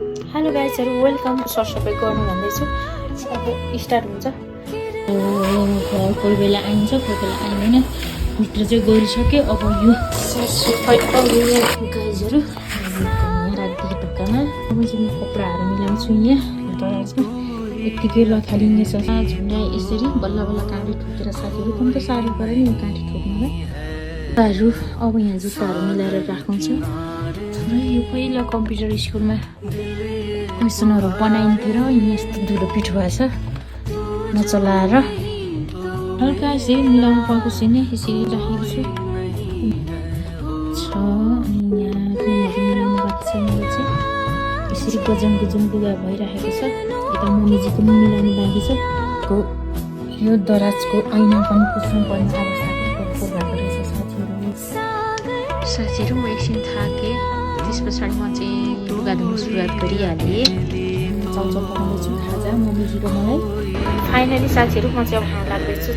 hello गाइजहरु welcome सरसफाइ गर्नु भन्दैछु अब स्टार्ट हुन्छ कोही बेला आइन्छ कोही बेला आइदैन भित्र चाहिँ गइसक्यो अब यो सरसफाइ गाइजहरु यहाँ राख्दै ढोकामा अब चाहिँ म कपडाहरु मिलाउँछु यहाँ यतिकै लथालिनेछ झुन्डा यसरी बल्ल बल्ल काँटी ठोकेर साथीहरु कुन त साह्रो पर्यो नि काँटी ठोक्नुलाई जुत्ताहरु अब यहाँ जुत्ताहरु मिलाएर राखुन्छ यो पहिला कम्प्युटर स्कुलमा क्वेसनहरु बनाइन्थ्यो र यस्तो धुलो पिठो भएछ नचलाएर हल्का यसरी मिलाउनु पाएको छैन यसरी राखेको छु अनि यहाँ रुमहरु मिलाउनु बाँकी छ मेरो चाहिँ यसरी गजन गजन लुगा भइराखेको छ यता मम्मीजीको पनि मिलाउनु बाँकी छ यो दराजको ऐना पनि पुस्नु पर्ने अवस्थाको भएको रहेछ साथीहरु म एकछिन थाकेँ त्यस पछाडि म चाहिँ लुगा धुन सुरुवात गरिहालेँ चाउचाउ पकाउँदैछु खाजा मम्मीजीको मलाई फाइनली साथीहरु म चाहिँ अब खाना लाग्दैछु